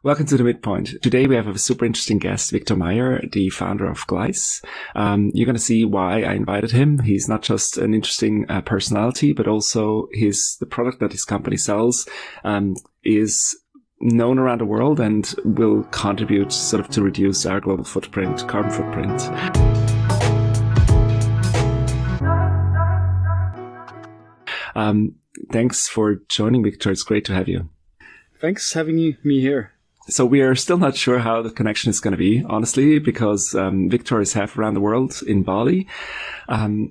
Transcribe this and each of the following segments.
Welcome to the Midpoint. Today we have a super interesting guest, Viktor Meyer, the founder of Glice. You're going to see why I invited him. He's not just an interesting personality, but also the product that his company sells is known around the world and will contribute sort of to reduce our global footprint, carbon footprint. Thanks for joining, Viktor. It's great to have you. Thanks for having me here. So we are still not sure how the connection is going to be, honestly, because Viktor is half around the world in Bali.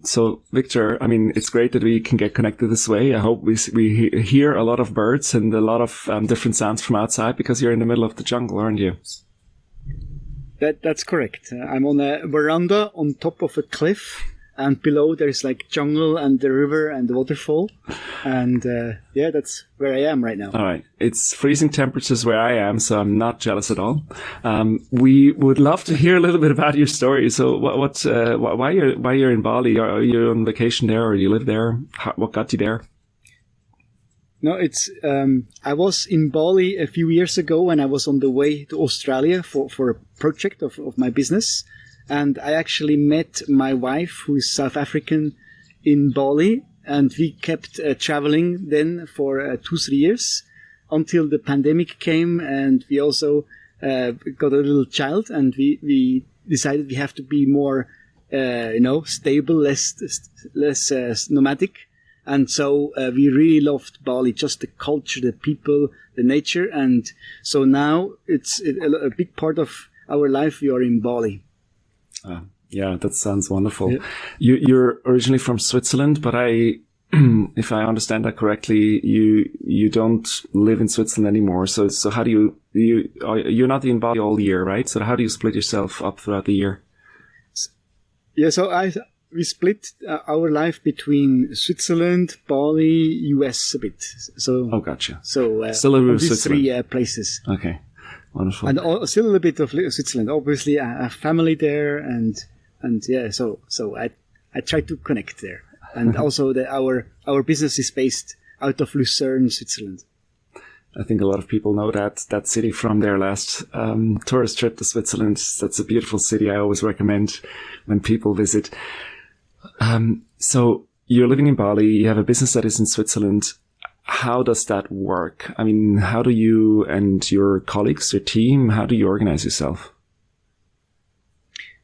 So Viktor, I mean, it's great that we can get connected this way. I hope we hear a lot of birds and a lot of different sounds from outside because you're in the middle of the jungle, aren't you? That's correct. I'm on a veranda on top of a cliff. And below there's like jungle and the river and the waterfall. And that's where I am right now. All right. It's freezing temperatures where I am, so I'm not jealous at all. We would love to hear a little bit about your story. So why you're in Bali? Are you on vacation there or you live there? What got you there? No, it's I was in Bali a few years ago when I was on the way to Australia for a project of my business. And I actually met my wife, who is South African, in Bali. And we kept traveling then for 2-3 years until the pandemic came. And we also got a little child. And we decided we have to be more, stable, less nomadic. And so we really loved Bali, just the culture, the people, the nature. And so now it's a big part of our life. We are in Bali. Yeah, that sounds wonderful. Yeah. You're originally from Switzerland, but if I understand that correctly, you don't live in Switzerland anymore. So how do you're not in Bali all year, right? So how do you split yourself up throughout the year? Yeah, so we split our life between Switzerland, Bali, US a bit. So gotcha. So still these three places. Okay. Wonderful. And still a little bit of Switzerland. Obviously, I have family there, and yeah, so I try to connect there. And also our business is based out of Lucerne, Switzerland. I think a lot of people know that city from their last tourist trip to Switzerland. That's a beautiful city. I always recommend when people visit. So you're living in Bali. You have a business that is in Switzerland. How does that work? I mean, how do you and your colleagues, your team, how do you organize yourself?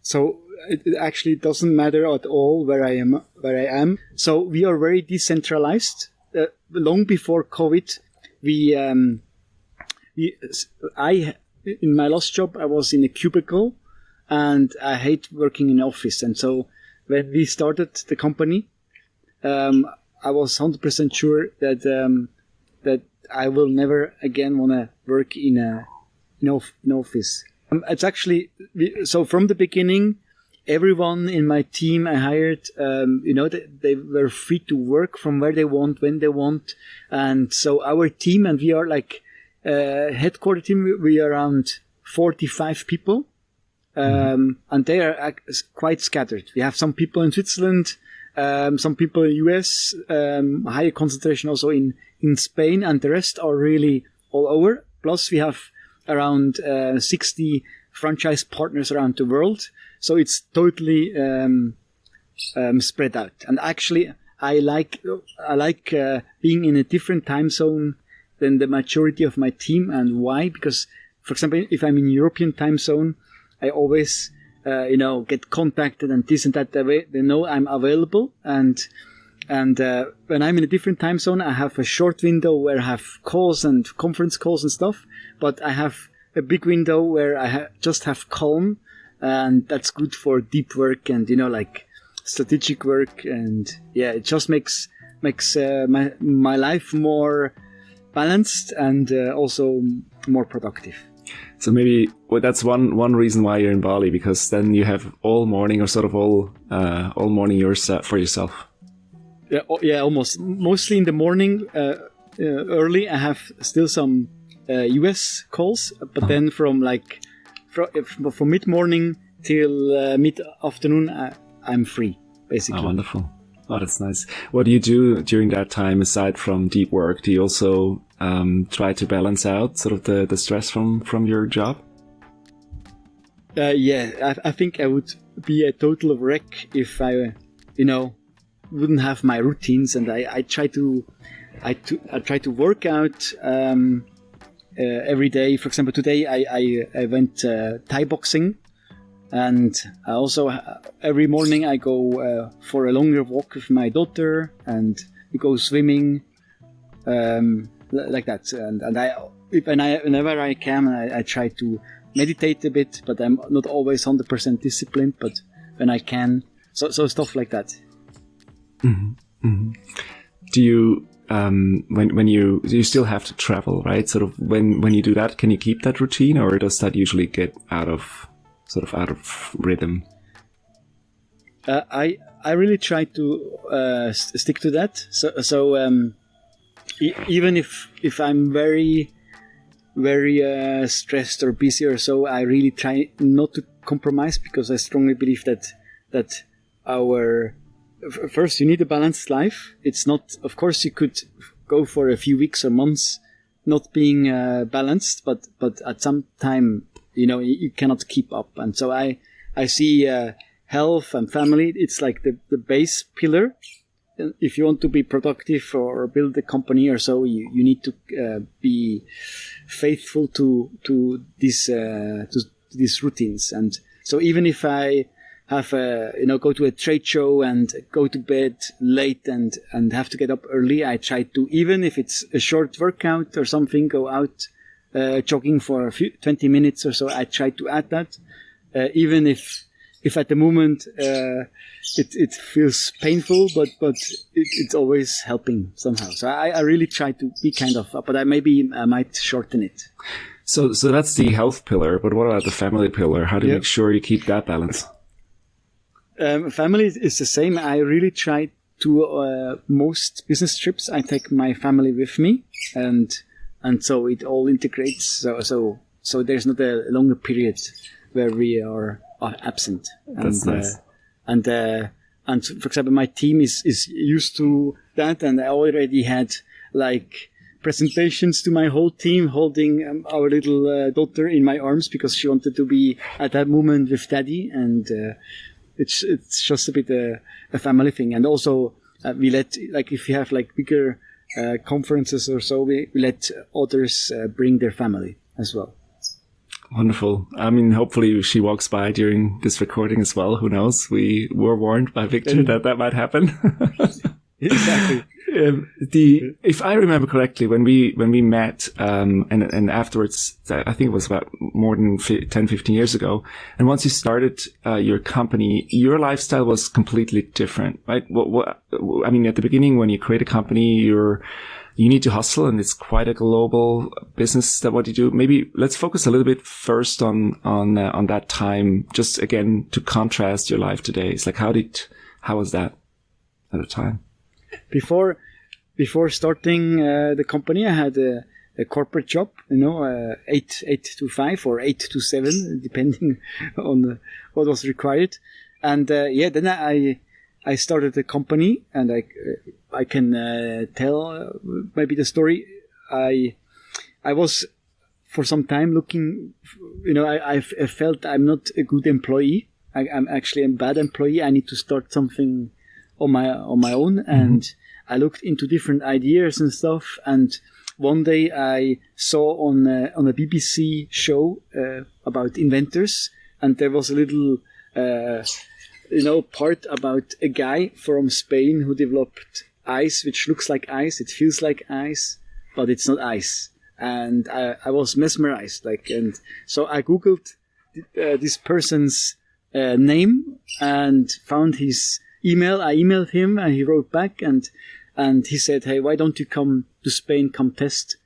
So it actually doesn't matter at all where I am. So we are very decentralized. Long before COVID, in my last job, I was in a cubicle and I hate working in office. And so when we started the company, I was 100% sure that I will never again want to work in an office. It's actually so from the beginning, everyone in my team I hired, they were free to work from where they want, when they want, and so our team, and we are like headquarter team. We are around 45 people, and they are quite scattered. We have some people in Switzerland. Some people in the US, higher concentration also in Spain, and the rest are really all over. Plus, we have around 60 franchise partners around the world. So it's totally spread out. And actually, I like being in a different time zone than the majority of my team. And why? Because, for example, if I'm in European time zone, I always get contacted and this and that. They know I'm available, and when I'm in a different time zone, I have a short window where I have calls and conference calls and stuff. But I have a big window where I just have calm, and that's good for deep work and like strategic work. And yeah, it just makes my life more balanced and also more productive. So maybe that's one reason why you're in Bali, because then you have all morning or sort of all morning for yourself. Yeah, almost. Mostly in the morning, early. I have still some US calls, but then from mid morning till mid afternoon, I'm free basically. Oh, wonderful. Oh, that's nice. What do you do during that time aside from deep work? Do you also try to balance out sort of the stress from your job? I think I would be a total wreck if I, wouldn't have my routines, and I try to work out every day. For example, today I went Thai boxing, and I also every morning I go for a longer walk with my daughter, and we go swimming, like that. And whenever I can, I try to meditate a bit, but I'm not always 100% disciplined. But when I can, so stuff like that. Mm-hmm. Mm-hmm. Do you when you still have to travel, right? Sort of when you do that, can you keep that routine, or does that usually get out of rhythm? I really try to stick to that. So even if I'm very stressed or busy or so, I really try not to compromise, because I strongly believe that our first, you need a balanced life. It's not, of course, you could go for a few weeks or months not being balanced, but at some time, you cannot keep up. And so I see health and family. It's like the base pillar. If you want to be productive or build a company or so, you need to be faithful to these routines. And so even if I have go to a trade show and go to bed late and have to get up early, I try to, even if it's a short workout or something, go out jogging for 20 minutes or so. I try to add that, even if at the moment it feels painful, but it's always helping somehow. So I really try to be kind of, but I might shorten it. So that's the health pillar, but what about the family pillar? How do you make sure you keep that balance? Family is the same. I really try to, most business trips, I take my family with me, and so it all integrates. So there's not a longer period where we are absent. That's nice. And for example, my team is used to that, and I already had like presentations to my whole team, holding our little daughter in my arms, because she wanted to be at that moment with daddy, and it's just a bit a family thing. And also we let, like, if you have like bigger conferences or so, we let others bring their family as well. Wonderful. I mean, hopefully she walks by during this recording as well. Who knows? We were warned by Viktor that might happen. Exactly. If I remember correctly, when we met, and afterwards, I think it was about more than 10, 15 years ago. And once you started, your company, your lifestyle was completely different, right? I mean, at the beginning, when you create a company, you need to hustle, and it's quite a global business that what you do. Maybe let's focus a little bit first on that time, just again, to contrast your life today. It's like, how was that at the time? Before starting the company, I had a corporate job, 8 to 5 or 8 to 7, depending on what was required. And then I started a company, and I can tell maybe the story. I was for some time looking, I felt I'm not a good employee. I'm actually a bad employee. I need to start something on my own, and I looked into different ideas and stuff. And one day I saw on a BBC show about inventors, and there was a little part about a guy from Spain who developed ice, which looks like ice, it feels like ice, but it's not ice. And I was mesmerized, and so I googled this person's name and found his email. I emailed him, and he wrote back, and he said, "Hey, why don't you come to Spain, come test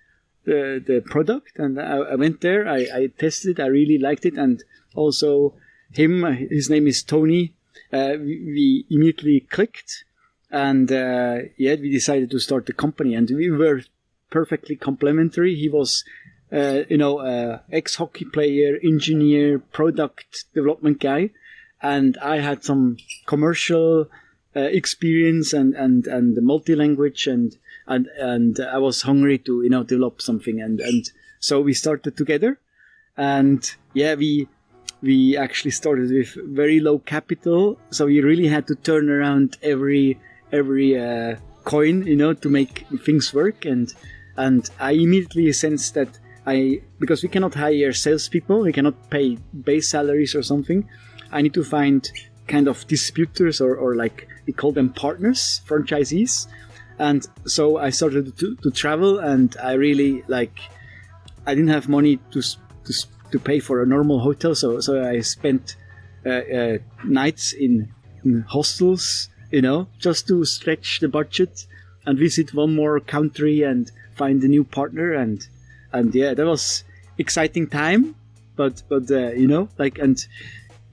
the product?" And I went there, I tested it, I really liked it. And also his name is Tony. We immediately clicked, and we decided to start the company, and we were perfectly complementary. He was ex-hockey player, engineer, product development guy, and I had some commercial experience and multi-language, and and I was hungry to, develop something. And so we started together. And yeah, we actually started with very low capital. So we really had to turn around every coin, to make things work. And I immediately sensed that because we cannot hire salespeople, we cannot pay base salaries or something. I need to find kind of distributors or like we call them partners, franchisees. And so I started to travel, and I really I didn't have money to pay for a normal hotel, so I spent nights in hostels, just to stretch the budget and visit one more country and find a new partner, and yeah, that was exciting time, but and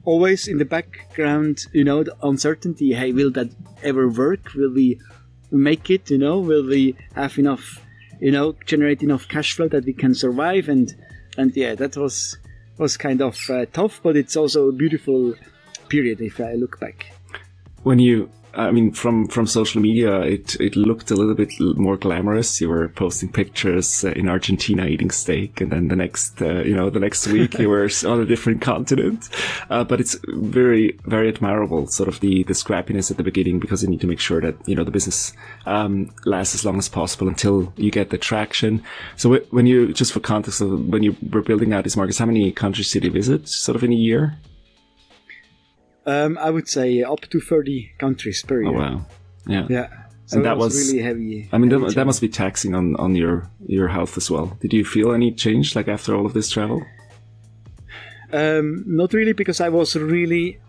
always in the background, the uncertainty. Hey, will that ever work? Will we make it? Will we have enough? Generate enough cash flow that we can survive? And yeah, that was kind of tough, but it's also a beautiful period if I look back. When you, from social media, it looked a little bit more glamorous. You were posting pictures in Argentina eating steak, and then the next week you were on a different continent. But it's very, very admirable, sort of the scrappiness at the beginning, because you need to make sure that, the business lasts as long as possible until you get the traction. So when you, just for context, when you were building out these markets, how many countries did you visit sort of in a year? I would say up to 30 countries per year. Oh, wow. Yeah. Yeah. So and that was really heavy. That must be taxing on your health as well. Did you feel any change after all of this travel? Not really, because I was really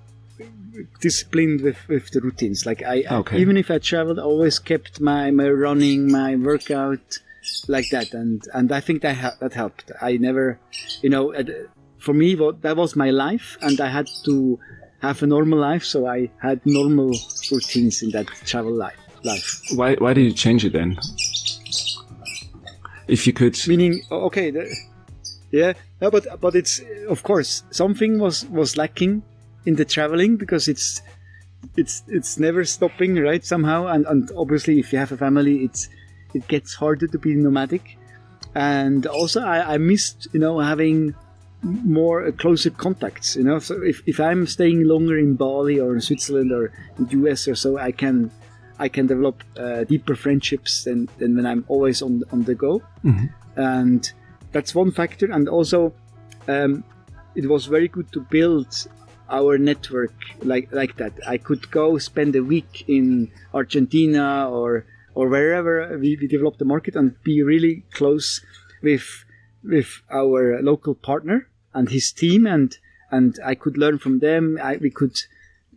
disciplined with the routines. Even if I traveled, I always kept my running, my workout like that. And I think that helped. I never, for me, that was my life, and I had to have a normal life, so I had normal routines in that travel life. Why did you change it then? If you could, meaning okay, no, but it's, of course, something was lacking in the traveling, because it's never stopping, right? Somehow, and obviously, if you have a family, it gets harder to be nomadic, and also I missed having more closer contacts, so if I'm staying longer in Bali or in Switzerland or in the US or so, I can develop deeper friendships than when I'm always on the go. Mm-hmm. And that's one factor. And also it was very good to build our network like that. I could go spend a week in Argentina or wherever we develop the market and be really close with our local partner and his team, and I could learn from them. We could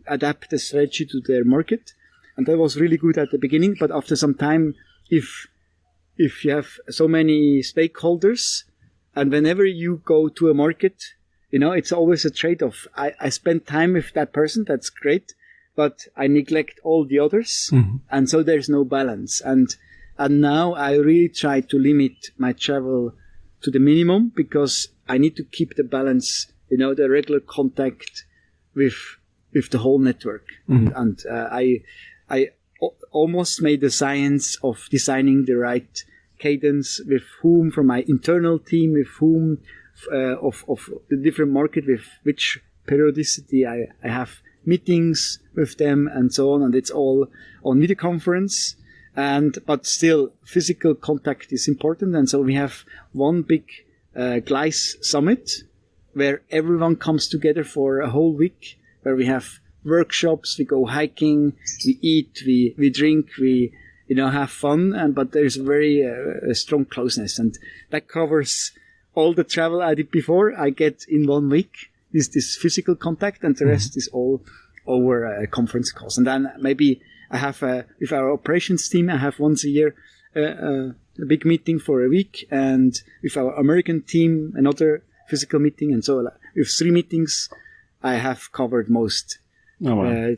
adapt the strategy to their market, and that was really good at the beginning. But after some time, if you have so many stakeholders, and whenever you go to a market, it's always a trade-off. I spend time with that person, that's great, but I neglect all the others, mm-hmm. and so there's no balance. And now I really try to limit my travel to the minimum, because I need to keep the balance, the regular contact with the whole network. Mm-hmm. And I almost made the science of designing the right cadence, with whom from my internal team, with whom of the different market, with which periodicity I have meetings with them and so on. And it's all on video conference. But still, physical contact is important. And so we have one big Glice summit where everyone comes together for a whole week, where we have workshops, we go hiking, we eat, we drink, we have fun. But there's very strong closeness, and that covers all the travel I did before. I get in 1 week this physical contact, and the rest is all over conference calls. And then maybe I have with our operations team, I have once a year a big meeting for a week, and with our American team another physical meeting, and so with 3 meetings I have covered most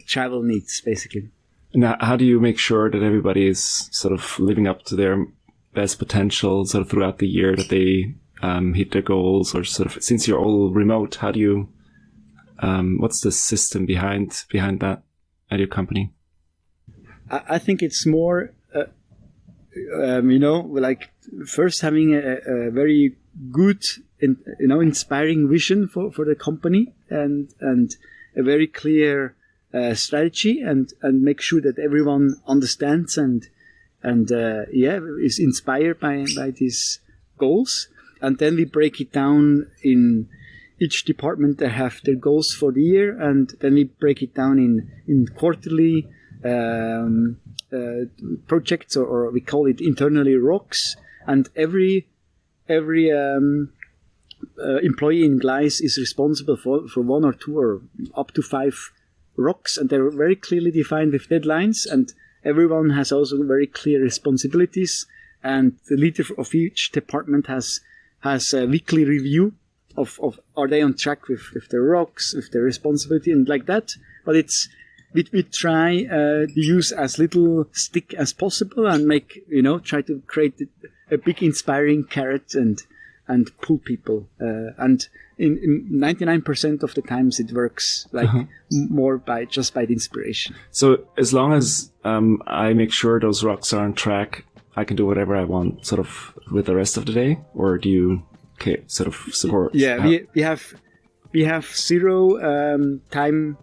travel needs, basically. Now, how do you make sure that everybody is sort of living up to their best potential sort of throughout the year, that they hit their goals, or sort of, since you're all remote, how do you what's the system behind that at your company? I think it's more like first having a very good, inspiring vision for the company and a very clear strategy and make sure that everyone understands and is inspired by these goals. And then we break it down in each department. They have their goals for the year, and then we break it down in quarterly projects, or we call it internally rocks. And every employee in Glice is responsible for 1 or 2 or up to 5 rocks, and they're very clearly defined with deadlines, and everyone has also very clear responsibilities, and the leader of each department has a weekly review of are they on track with their rocks, with their responsibility, and like that. But we try to use as little stick as possible and try to create a big inspiring carrot and pull people. And in 99% of the times it works more by the inspiration. So as long as I make sure those rocks are on track, I can do whatever I want sort of with the rest of the day? Or do you sort of support? Yeah, we have zero time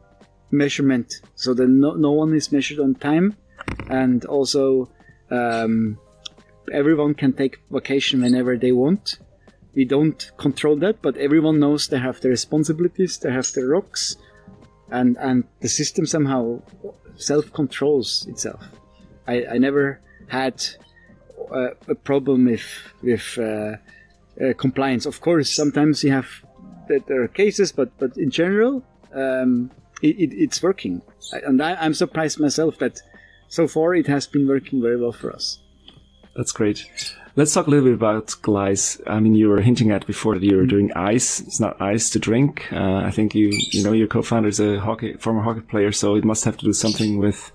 measurement, so that no one is measured on time, and also everyone can take vacation whenever they want. We don't control that, but everyone knows they have their responsibilities, they have their rocks, and the system somehow self-controls itself. I never had a problem with compliance. Of course, sometimes you have there are cases, but in general, it's working. I'm surprised myself that so far it has been working very well for us. That's great. Let's talk a little bit about Glice. I mean, you were hinting at before that you were doing ice. It's not ice to drink. I think your co-founder is a former hockey player, so it must have to do something with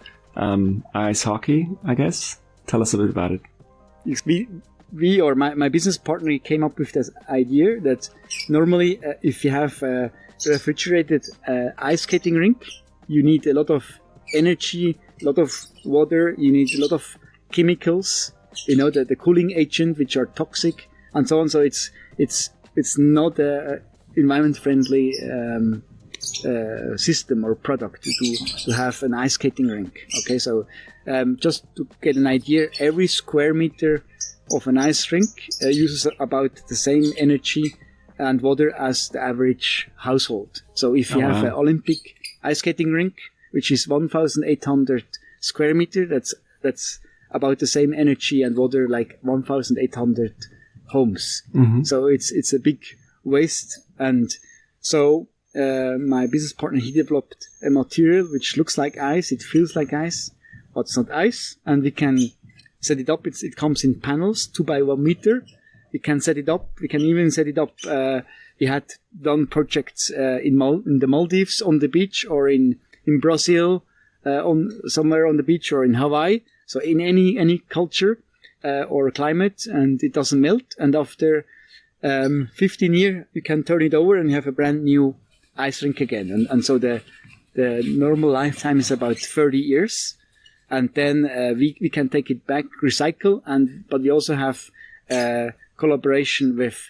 ice hockey, I guess. Tell us a bit about it. We or my business partner came up with this idea that normally if you have a refrigerated ice skating rink, you need a lot of energy, a lot of water, you need a lot of chemicals, the cooling agent, which are toxic and so on. So it's not a environment friendly system or product to have an ice skating rink. Okay, so just to get an idea, every square meter of an ice rink uses about the same energy and water as the average household. So if you have an Olympic ice skating rink, which is 1,800 square meter, that's about the same energy and water like 1,800 homes. Mm-hmm. So it's a big waste. And so my business partner, he developed a material which looks like ice, it feels like ice, but it's not ice, and we can set it up. It comes in panels, 2 by 1 meter. We can set it up. We can even set it up. We had done projects in the Maldives on the beach, or in Brazil, somewhere on the beach, or in Hawaii. So in any culture or climate, and it doesn't melt. And after 15 years, you can turn it over and you have a brand new ice rink again. And so the normal lifetime is about 30 years. And then we can take it back, recycle, but we also have collaboration with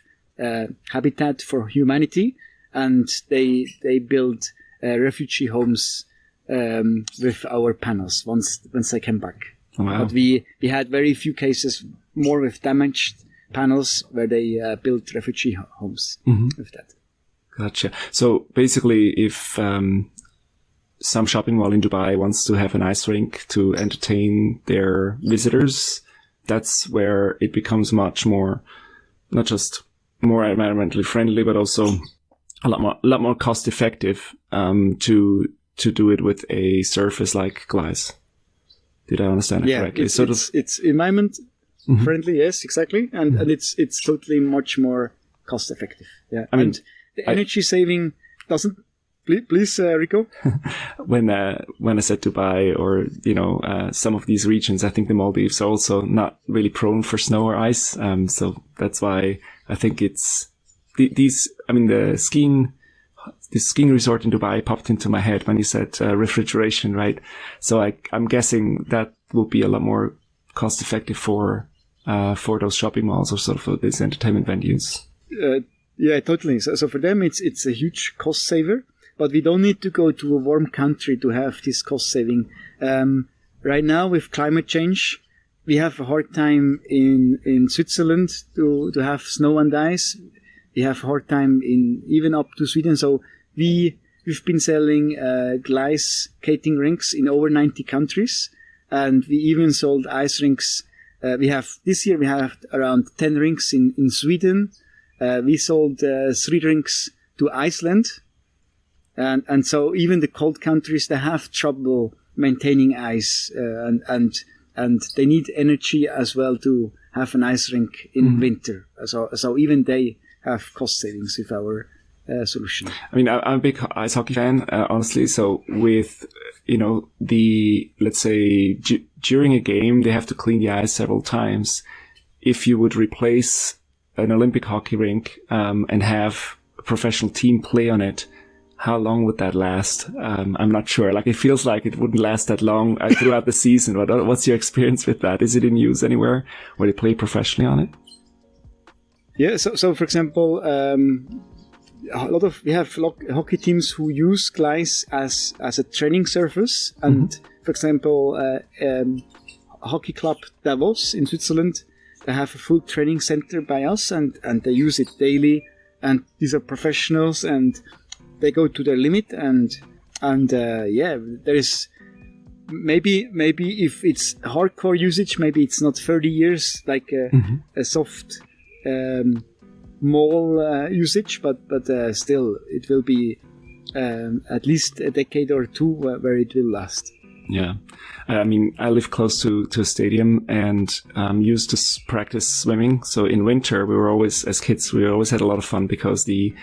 Habitat for Humanity, and they build refugee homes with our panels once they came back. Wow. But we had very few cases, more with damaged panels, where they built refugee homes with that. Gotcha. So basically, if some shopping mall in Dubai wants to have an ice rink to entertain their visitors, that's where it becomes much more, not just more environmentally friendly, but also a lot more cost effective to do it with a surface like Glice. Did I understand it correctly? It's environment friendly, yes, exactly, and it's totally much more cost effective. Yeah, I mean, the energy saving doesn't. Please, Rico. When I said Dubai or some of these regions, I think the Maldives are also not really prone for snow or ice. So that's why I think it's these. I mean, the skiing resort in Dubai popped into my head when you said refrigeration, right? So I'm guessing that will be a lot more cost effective for those shopping malls or sort of these entertainment venues? Yeah, totally. So for them, it's a huge cost saver, but we don't need to go to a warm country to have this cost saving. Right now, with climate change, we have a hard time in Switzerland to have snow and ice. We have a hard time even up to Sweden. So we've been selling Glice skating rinks in over 90 countries, and we even sold ice rinks. This year we have around 10 rinks in Sweden. We sold 3 rinks to Iceland, and so even the cold countries, they have trouble maintaining ice, and they need energy as well to have an ice rink in winter. So even they have cost savings with our solution. I mean, I'm a big ice hockey fan, honestly. So with, let's say during a game, they have to clean the ice several times. If you would replace an Olympic hockey rink, and have a professional team play on it, how long would that last? I'm not sure. Like, it feels like it wouldn't last that long throughout the season. What's your experience with that? Is it in use anywhere where they play professionally on it? Yeah. So for example, we have hockey teams who use Glice as a training surface. And for example, hockey club Davos in Switzerland, they have a full training center by us, and they use it daily. And these are professionals, and they go to their limit, and there is maybe if it's hardcore usage, maybe it's not 30 years like a soft mall usage, but still it will be at least a decade or two where it will last. Yeah. I mean, I live close to a stadium and used to practice swimming. So in winter, as kids, we always had a lot of fun because the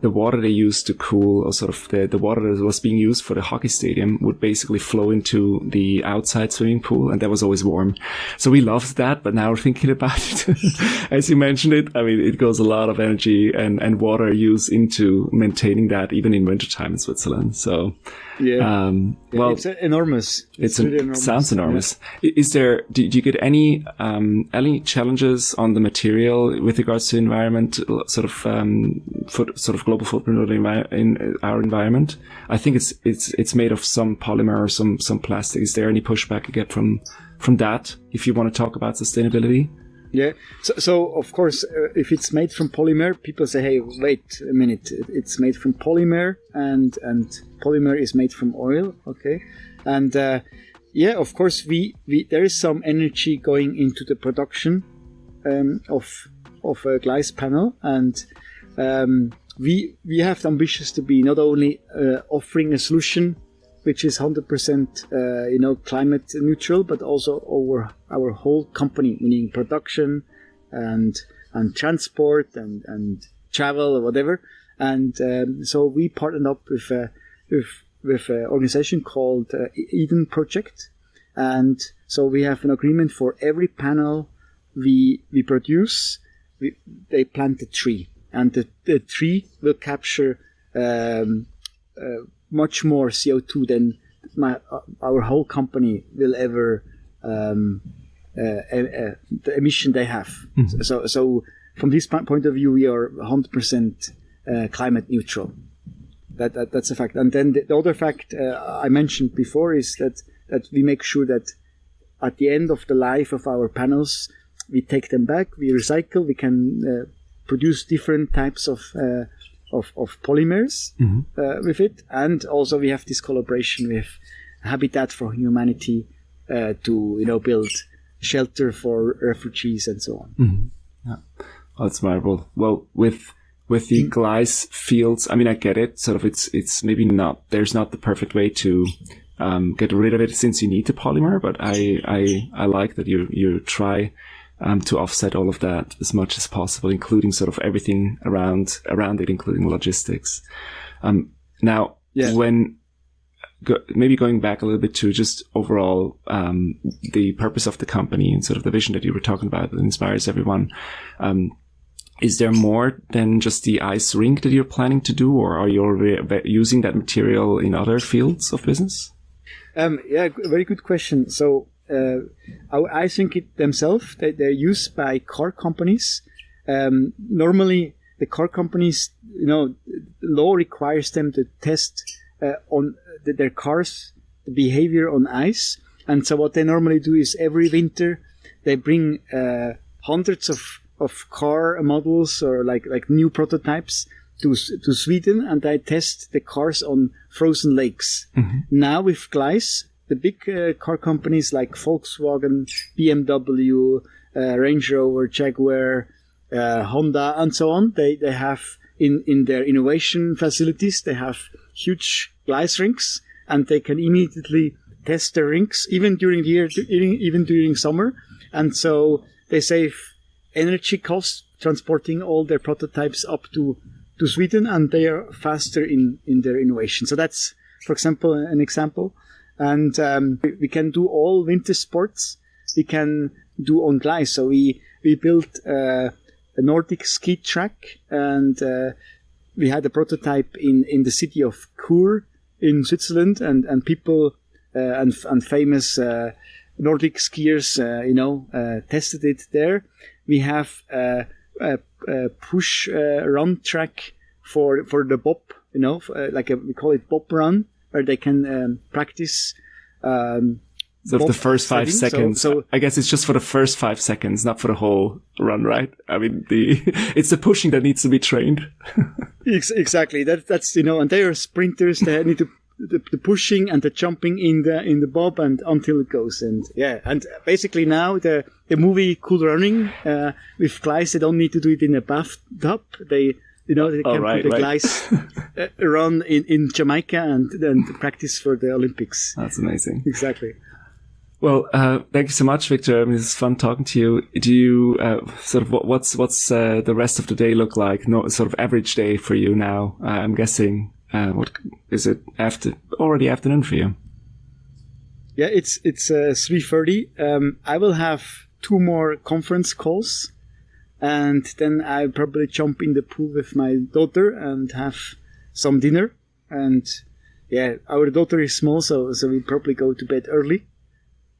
water they used to cool, or sort of the water that was being used for the hockey stadium, would basically flow into the outside swimming pool, and that was always warm. So we loved that, but now thinking about it, as you mentioned it, I mean, it goes a lot of energy and water use into maintaining that, even in wintertime in Switzerland. So, well, it's enormous. Sounds enormous. Yeah. Do you get any challenges on the material with regards to environment, sort of global footprint in our environment? I think it's made of some polymer or some plastic. Is there any pushback you get from that if you want to talk about sustainability? Yeah. So of course, if it's made from polymer, people say, "Hey, wait a minute! It's made from polymer, and polymer is made from oil." Okay, and of course, we there is some energy going into the production of a Glice panel, and we have the ambitions to be not only offering a solution which is 100% climate neutral, but also over our whole company, meaning production and transport and travel or whatever. And so we partnered up with an organization called Eden Project, and so we have an agreement for every panel we produce. They plant a tree, and the tree will capture much more CO2 than our whole company will ever the emission they have. Mm-hmm. So from this point of view, we are 100% climate neutral. That's a fact. And then the other fact I mentioned before is that we make sure that at the end of the life of our panels, we take them back, we recycle, we can produce different types of polymers with it, and also we have this collaboration with Habitat for Humanity to build shelter for refugees and so on. Mm-hmm. Yeah, that's admirable. Well, with the Glice fields, I mean, I get it. Sort of, it's maybe not. There's not the perfect way to get rid of it since you need the polymer, but I like that you try to offset all of that as much as possible, including sort of everything around it, including logistics. Now, when maybe going back a little bit to just overall the purpose of the company and sort of the vision that you were talking about that inspires everyone, is there more than just the ice rink that you're planning to do, or are you already using that material in other fields of business? Very good question. So I think it themselves, they're used by car companies. Normally, the car companies, law requires them to test on their cars, the behavior on ice. And so what they normally do is every winter they bring hundreds of car models or like new prototypes to Sweden, and they test the cars on frozen lakes. Mm-hmm. Now with Glice, the big car companies like Volkswagen, BMW, Range Rover, Jaguar, Honda, and so on, they have in their innovation facilities, they have huge Glice rinks, and they can immediately test the rinks even during the year, even during summer, and so they save energy costs transporting all their prototypes up to Sweden, and they are faster in their innovation. So that's, for example, an example. And we can do all winter sports. We can do on Glice. So we built a Nordic ski track, and we had a prototype in the city of Chur in Switzerland, and people and famous Nordic skiers, tested it there. We have a push run track for the bob, we call it bob run, where they can practice. So the first 5 seconds. So I guess it's just for the first 5 seconds, not for the whole run, right? I mean, it's the pushing that needs to be trained. Exactly. That's and they are sprinters. They need to the pushing and the jumping in the bob and until it goes. And basically now the movie Cool Running with Glice, they don't need to do it in a bathtub. They can put the Glice run in Jamaica and practice for the Olympics. That's amazing. Exactly. Well, thank you so much, Viktor. I mean, it's fun talking to you. Do you what's the rest of the day look like? No, sort of average day for you now. I'm guessing. What is it? Already afternoon for you? Yeah, it's 3:30. I will have 2 more conference calls, and then I'll probably jump in the pool with my daughter and have some dinner. And our daughter is small, so we probably go to bed early.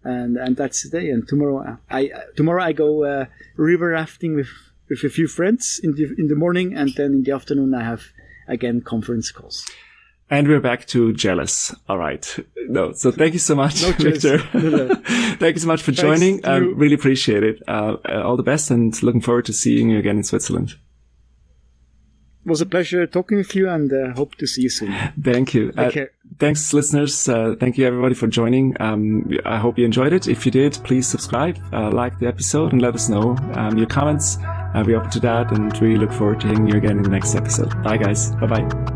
And that's the day. And tomorrow I go river rafting with a few friends in the morning, and then in the afternoon I have again conference calls. And we're back to jealous. All right. No, so thank you so much, Viktor. No. Thank you so much for joining. I really appreciate it. All the best, and looking forward to seeing you again in Switzerland. It was a pleasure talking with you, and hope to see you soon. Thank you. Take care. Thanks, listeners. Thank you, everybody, for joining. I hope you enjoyed it. If you did, please subscribe, like the episode, and let us know your comments. I'll be open to that, and we look forward to hearing you again in the next episode. Bye, guys. Bye-bye.